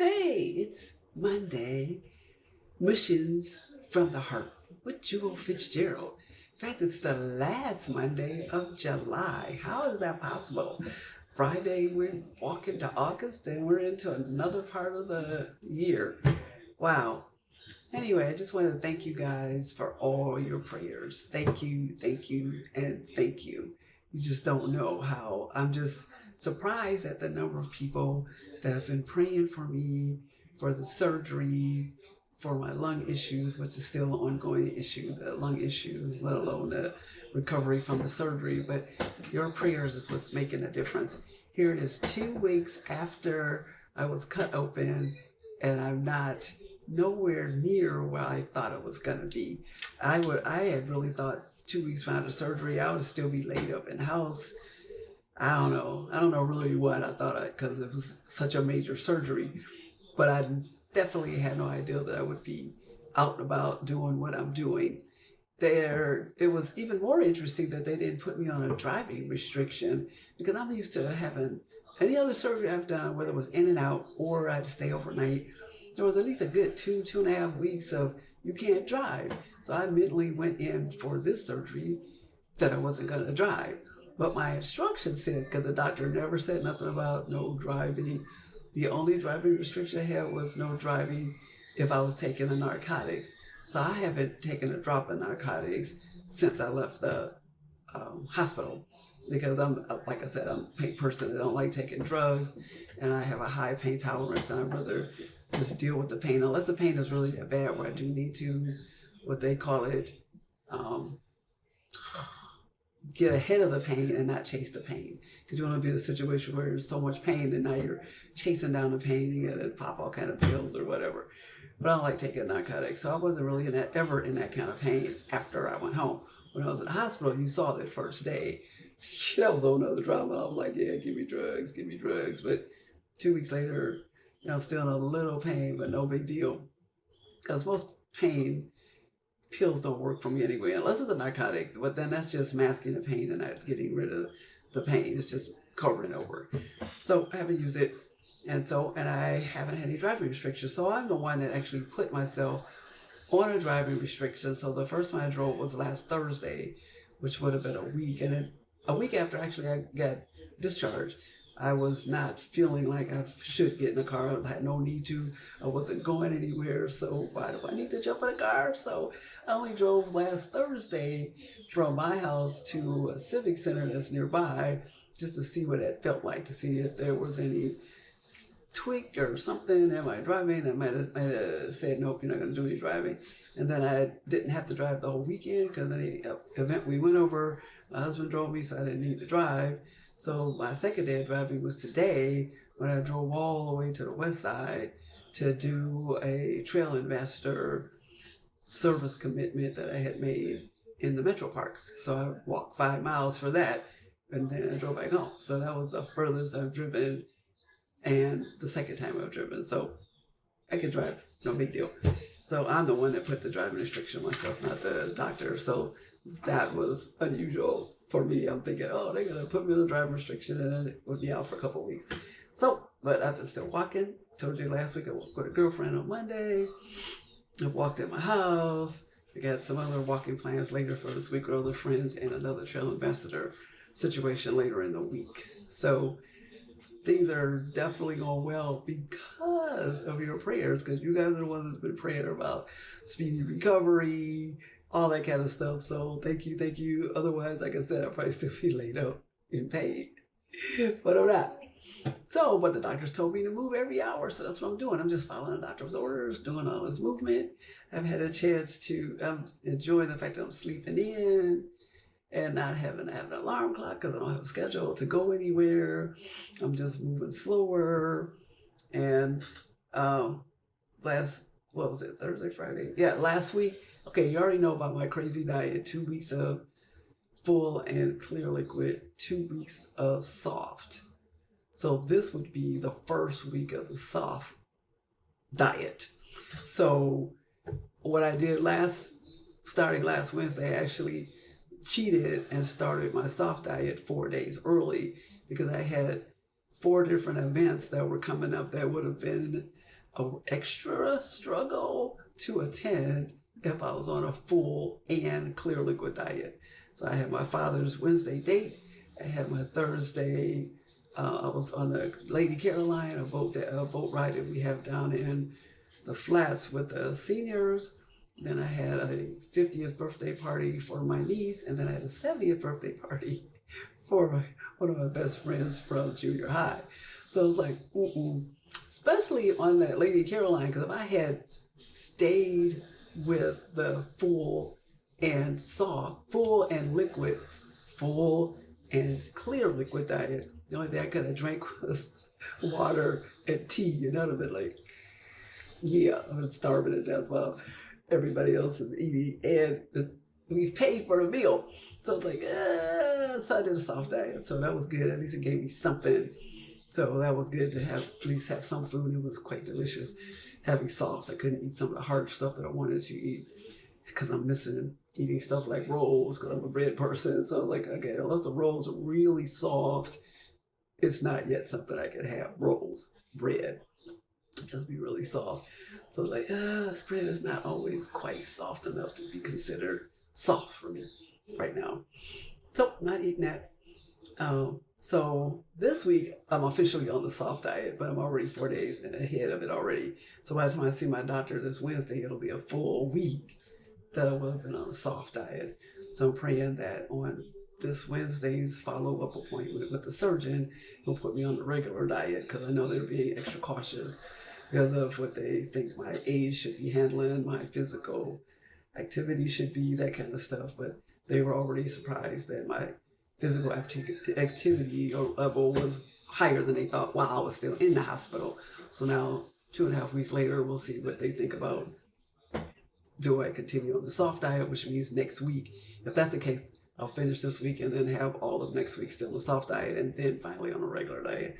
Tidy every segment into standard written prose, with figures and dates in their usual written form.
Hey, it's Monday. Missions from the Heart with Juel Fitzgerald. In fact, it's the last Monday of July. How is that possible? Friday, we're walking to August, and we're into another part of the year. Wow. Anyway, I just want to thank you guys for all your prayers. Thank you, and thank you. You just don't know how. I'm just surprised at the number of people that have been praying for me for the surgery, for my lung issues, which is still an ongoing issue, the lung issue, let alone the recovery from the surgery. But your prayers is what's making a difference. Here it is 2 weeks after I was cut open, and I'm not nowhere near where I thought it was gonna be. I had really thought 2 weeks after surgery I would still be laid up in the house. I don't know. I don't know really what I thought because it was such a major surgery. But I definitely had no idea that I would be out and about doing what I'm doing. It was even more interesting that they didn't put me on a driving restriction because I'm used to having any other surgery I've done, whether it was in and out or I had to stay overnight, there was at least a good 2.5 weeks of you can't drive. So I mentally went in for this surgery that I wasn't going to drive. But my instructions said, because the doctor never said nothing about no driving. The only driving restriction I had was no driving if I was taking the narcotics. So I haven't taken a drop of narcotics since I left the hospital because like I said, I'm a pain person. I don't like taking drugs, and I have a high pain tolerance, and I'd rather just deal with the pain unless the pain is really that bad where I do need to, what they call it, um, get ahead of the pain and not chase the pain. Because you want to be in a situation where there's so much pain and now you're chasing down the pain and you got to pop all kind of pills or whatever. But I don't like taking narcotics, so I wasn't really ever in that kind of pain after I went home. When I was in the hospital, you saw that first day. That was a whole other drama. I was like, yeah, give me drugs, give me drugs. But 2 weeks later, still in a little pain, but no big deal. Because most pain pills don't work for me anyway, unless it's a narcotic. But then that's just masking the pain and not getting rid of the pain. It's just covering over. So I haven't used it, and I haven't had any driving restrictions. So I'm the one that actually put myself on a driving restriction. So the first time I drove was last Thursday, which would have been a week, and then a week after actually I got discharged. I was not feeling like I should get in a car. I had no need to. I wasn't going anywhere, so why do I need to jump in a car? So I only drove last Thursday from my house to a civic center that's nearby just to see what it felt like, to see if there was any tweak or something. Am I driving? I might have said, nope, you're not going to do any driving. And then I didn't have to drive the whole weekend because any event we went over, my husband drove me, so I didn't need to drive. So my second day of driving was today when I drove all the way to the west side to do a trail ambassador service commitment that I had made in the metro parks. So I walked 5 miles for that, and then I drove back home. So that was the furthest I've driven and the second time I've driven. So I could drive, no big deal. So I'm the one that put the driving restriction myself, not the doctor. So that was unusual for me. I'm thinking, oh, they're going to put me on a driving restriction and then it would be out for a couple of weeks. So, but I've been still walking. Told you last week I walked with a girlfriend on Monday. I walked at my house. I got some other walking plans later for this week with other friends and another trail ambassador situation later in the week. So things are definitely going well because of your prayers, because you guys are the ones that's been praying about speedy recovery, all that kind of stuff. So thank you, thank you. Otherwise, like I said, I'll probably still be laid up in pain, but I'm not. So, but the doctors told me to move every hour, so that's what I'm doing. I'm just following the doctor's orders, doing all this movement. I've had a chance to enjoy the fact that I'm sleeping in and not having to have an alarm clock because I don't have a schedule to go anywhere. I'm just moving slower. And what was it, Thursday, Friday? Yeah, last week. Okay, you already know about my crazy diet. 2 weeks of full and clear liquid, 2 weeks of soft. So this would be the first week of the soft diet. So what I did starting last Wednesday, I actually cheated and started my soft diet 4 days early because I had 4 different events that were coming up that would have been an extra struggle to attend if I was on a full and clear liquid diet. So I had my father's Wednesday date. I had my Thursday. I was on the Lady Caroline, a boat ride that we have down in the flats with the seniors. Then I had a 50th birthday party for my niece, and then I had a 70th birthday party for one of my best friends from junior high. So it was like, especially on that Lady Caroline, because if I had stayed with the full and soft, full and liquid, full and clear liquid diet, the only thing I could have drank was water and tea, and that would have been like, yeah, I'm starving to death while everybody else is eating, and we paid for the meal. So it's like, so I did a soft diet. So that was good. At least it gave me something. So that was good to have at least have some food. It was quite delicious having soft. I couldn't eat some of the hard stuff that I wanted to eat because I'm missing eating stuff like rolls because I'm a bread person. So I was like, okay, unless the rolls are really soft, it's not yet something I can have. Rolls, bread, just be really soft. So like, this bread is not always quite soft enough to be considered soft for me right now. So not eating that. So this week I'm officially on the soft diet, but I'm already 4 days ahead of it already. So by the time I see my doctor this Wednesday, it'll be a full week that I will have been on a soft diet. So I'm praying that on this Wednesday's follow-up appointment with the surgeon, he'll put me on the regular diet because I know they're being extra cautious because of what they think my age should be handling, my physical activity should be, that kind of stuff. But they were already surprised that my physical activity or level was higher than they thought while I was still in the hospital. So now, 2.5 weeks later, we'll see what they think about, do I continue on the soft diet, which means next week. If that's the case, I'll finish this week and then have all of next week still on the soft diet and then finally on a regular diet.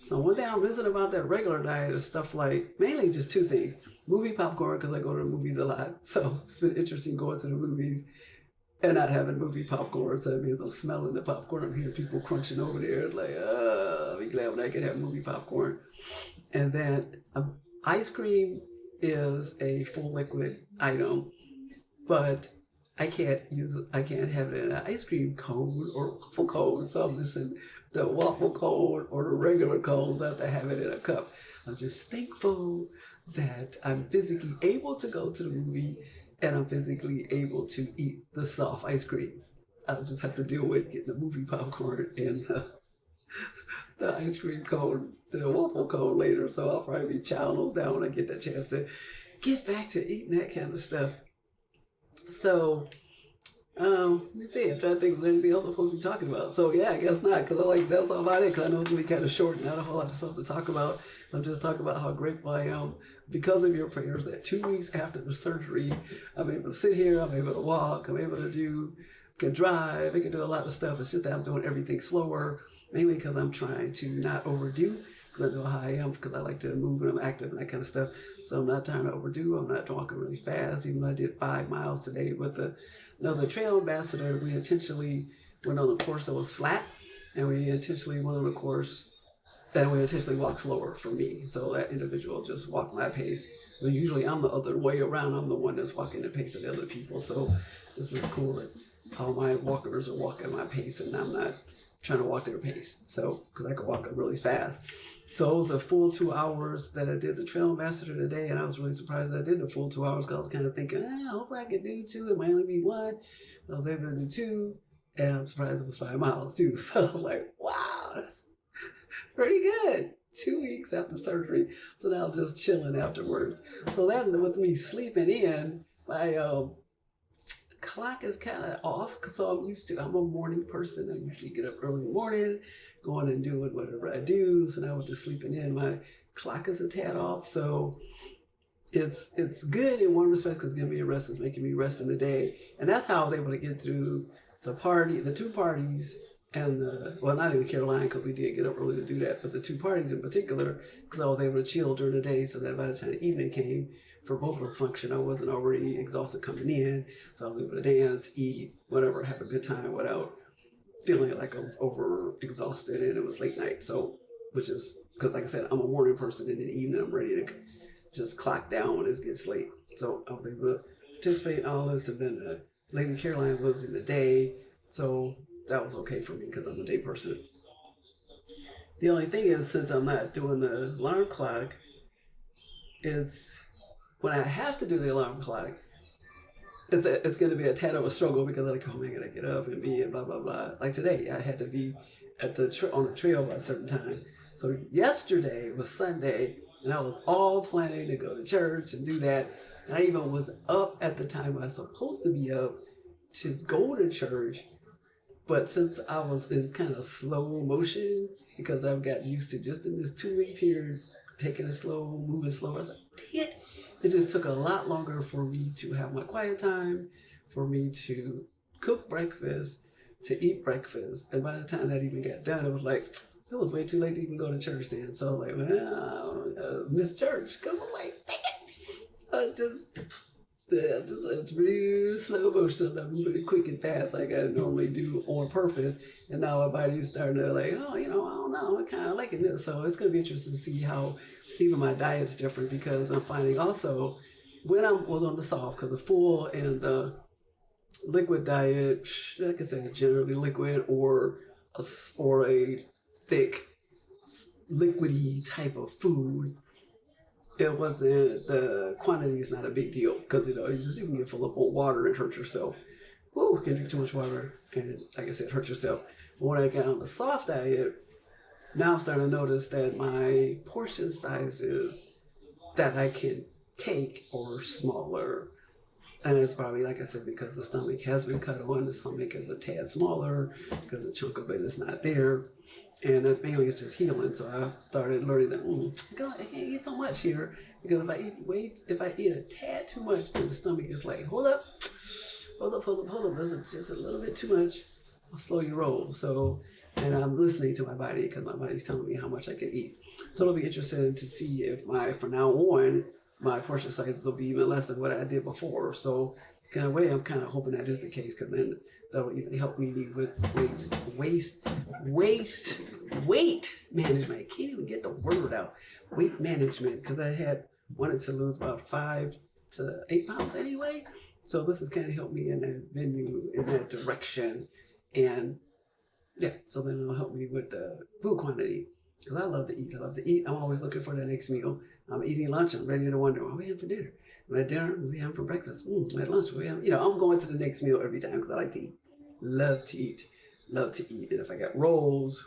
So one thing I'm missing about that regular diet is stuff like, mainly just 2 things. Movie popcorn, because I go to the movies a lot. So it's been interesting going to the movies and not having movie popcorn. So that means I'm smelling the popcorn. I'm hearing people crunching over there. Like, I'll be glad when I can have movie popcorn. And then ice cream is a full liquid item, but I can't have it in an ice cream cone or waffle cone. So I'm missing the waffle cone or the regular cones. I have to have it in a cup. I'm just thankful that I'm physically able to go to the movie and I'm physically able to eat the soft ice cream. I'll just have to deal with getting the movie popcorn and the ice cream cone, the waffle cone later. So I'll probably be chowing those down when I get that chance to get back to eating that kind of stuff. So, let me see. I'm trying to think, is there anything else I'm supposed to be talking about? So yeah, I guess not, because that's all about it, because I know it's going to be kind of short, not a whole lot of stuff to talk about. I'm just talking about how grateful I am because of your prayers that 2 weeks after the surgery, I'm able to sit here, I'm able to walk, I'm able to can drive, I can do a lot of stuff. It's just that I'm doing everything slower, mainly because I'm trying to not overdo, because I know how I am, because I like to move and I'm active and that kind of stuff. So I'm not trying to overdo. I'm not walking really fast, even though I did 5 miles today with another trail ambassador. We intentionally went on a course that was flat, and we intentionally went on a course and we intentionally walked slower for me. So that individual just walked my pace. But usually I'm the other way around. I'm the one that's walking the pace of the other people. So this is cool that all my walkers are walking my pace and I'm not trying to walk their pace. So, because I could walk really fast. So it was a full 2 hours that I did the Trail Ambassador today, and I was really surprised that I did the full 2 hours, because I was kind of thinking, hopefully I could do 2, it might only be 1. But I was able to do 2, and I'm surprised it was 5 miles too. So I was like, wow, that's pretty good. 2 weeks after surgery. So now I'm just chilling afterwards. So that, with me sleeping in, my clock is kind of off, so I'm a morning person. I usually get up early in the morning, going and doing whatever I do. So now with the sleeping in, my clock is a tad off. So it's good in one respect because it's giving me a rest. It's making me rest in the day. And that's how I was able to get through the 2 parties and not even Carolina, because we did get up early to do that, but the 2 parties in particular, because I was able to chill during the day so that by the time the evening came, for both of those functions, I wasn't already exhausted coming in. So I was able to dance, eat, whatever, have a good time without feeling like I was over exhausted and it was late night. So, which is because, like I said, I'm a morning person, and in the evening I'm ready to just clock down when it gets late. So I was able to participate in all this, and then Lady Caroline was in the day, so that was okay for me because I'm a day person. The only thing is, since I'm not doing the alarm clock, it's when I have to do the alarm clock, it's going to be a tad of a struggle because I'm like, oh man, I gotta get up and be and blah blah blah. Like today, I had to be at on the trail by a certain time. So yesterday was Sunday, and I was all planning to go to church and do that. And I even was up at the time I was supposed to be up to go to church, but since I was in kind of slow motion because I've gotten used to just in this 2 week period taking it slow, moving slow, I was like, dang it just took a lot longer for me to have my quiet time, for me to cook breakfast, to eat breakfast. And by the time that even got done, it was like, it was way too late to even go to church then. So I'm like, well, I missed church because I'm like, dang it. It's real slow motion. I'm really quick and fast like I normally do on purpose. And now my body's starting to like, oh, I don't know, I'm kind of liking this. So it's going to be interesting to see how even my diet's different, because I'm finding also when I was on the soft, because the full and the liquid diet, like I said, generally liquid or a thick, liquidy type of food. It wasn't, the quantity is not a big deal because you can get full up on water and hurt yourself. Woo, you can drink too much water and, like I said, hurt yourself. But when I got on the soft diet, now I'm starting to notice that my portion sizes that I can take are smaller. And it's probably, like I said, because the stomach has been cut on, the stomach is a tad smaller because a chunk of it is not there. And mainly it's just healing. So I started learning that God, I can't eat so much here, because if I eat a tad too much, then the stomach is like, hold up, this is just a little bit too much. I'll slow your roll. So, and I'm listening to my body because my body's telling me how much I can eat. So it'll be interesting to see if from now on, my portion sizes will be even less than what I did before. So kind of way, I'm kind of hoping that is the case, because then that'll even help me with weight management. I can't even get the word out. Weight management, because I had wanted to lose about 5 to 8 pounds anyway. So this has kind of helped me in that direction. And yeah, so then it'll help me with the food quantity, because I love to eat. I'm always looking for the next meal. I'm eating lunch. I'm ready to wonder, what are we having for dinner? I'm at dinner, what are we having for breakfast? At lunch, what are we having? I'm going to the next meal every time because I like to eat. Love to eat. And if I got rolls,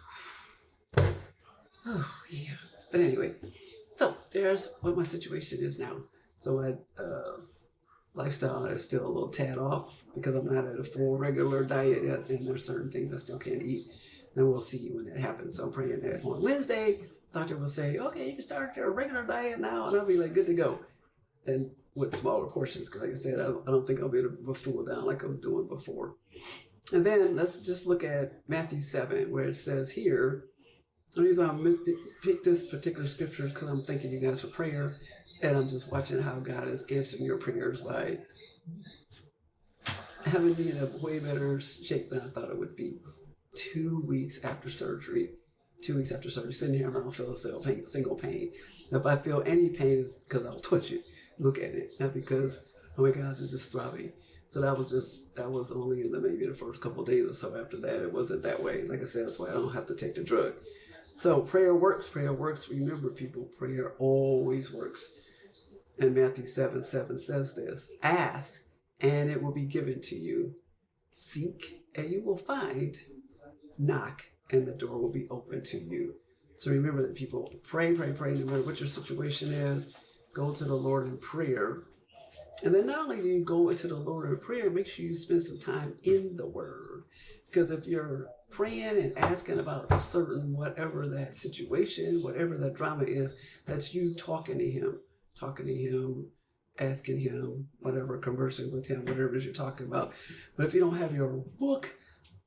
oh yeah. But anyway, so there's what my situation is now. So my lifestyle is still a little tad off because I'm not at a full regular diet yet, and there's certain things I still can't eat. And we'll see when that happens. So I'm praying that on Wednesday, doctor will say, okay, you can start your regular diet now, and I'll be like, good to go. And with smaller portions, because like I said, I don't think I'll be able to fool down like I was doing before. And then let's just look at Matthew 7, where it says here, the reason I picked this particular scripture is because I'm thanking you guys for prayer, and I'm just watching how God is answering your prayers by having me in a way better shape than I thought it would be. 2 weeks after surgery. 2 weeks after surgery, sitting here, I don't feel a single pain. If I feel any pain, it's because I'll touch it, look at it, not because, oh my gosh, it's just throbbing. So that was only in maybe the first couple of days or so. After that, it wasn't that way. Like I said, that's why I don't have to take the drug. So prayer works. Remember, people, prayer always works. And Matthew 7:7 says this: ask, and it will be given to you. Seek, and you will find. Knock, and the door will be open to you. So remember that, people, pray, no matter what your situation is. Go to the Lord in prayer. And then not only do you go into the Lord in prayer, make sure you spend some time in the Word. Because if you're praying and asking about a certain whatever that situation, whatever that drama is, that's you talking to Him, asking Him, whatever, conversing with Him, whatever it is you're talking about. But if you don't have your book,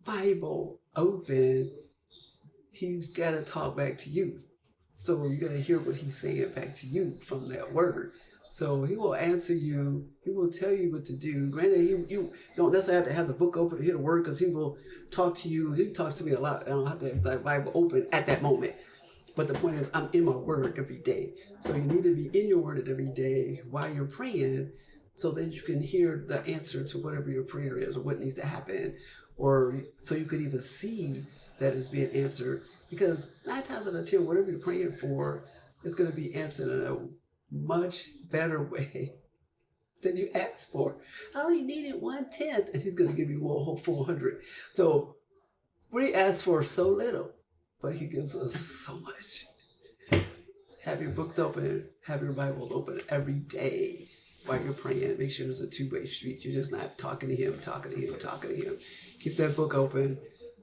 Bible, open, He's got to talk back to you. So you got to hear what He's saying back to you from that Word. So he will answer you. He will tell you what to do. Granted, you don't necessarily have to have the book open to hear the word, because he will talk to you. He talks to me a lot. I don't have to have the Bible open at that moment. But the point is, I'm in my word every day. So you need to be in your word every day while you're praying, so that you can hear the answer to whatever your prayer is or what needs to happen. Or so you could even see that it's being answered. Because 9 times out of 10, whatever you're praying for is going to be answered in a much better way than you asked for. I only needed 1/10, and he's going to give you a whole 400. So we ask for so little, but he gives us so much. Have your books open, have your Bibles open every day while you're praying. Make sure it's a two-way street. You're just not talking to him, talking to him, talking to him. Keep that book open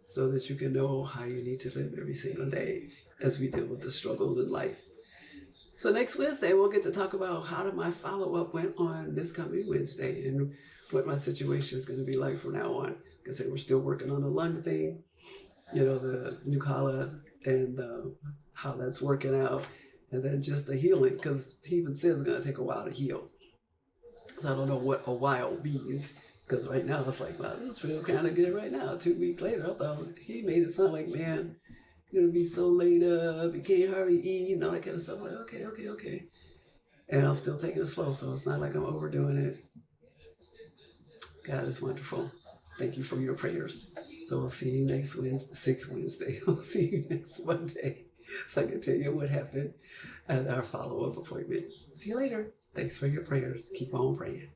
so that you can know how you need to live every single day as we deal with the struggles in life. So next Wednesday, we'll get to talk about how did my follow-up went on this coming Wednesday, and what my situation is going to be like from now on. Because we're still working on the lung thing, the Nucala, and how that's working out. And then just the healing, because he even says it's going to take a while to heal. So I don't know what a while means, because right now it's like, wow, this feels kind of good right now. 2 weeks later, I thought he made it sound like, man, you're going to be so laid up, you can't hardly eat, and all that kind of stuff. Like, okay. And I'm still taking it slow, so it's not like I'm overdoing it. God is wonderful. Thank you for your prayers. So we'll see you next Wednesday. We'll see you next Monday, so I can tell you what happened at our follow-up appointment. See you later. Thanks for your prayers. Keep on praying.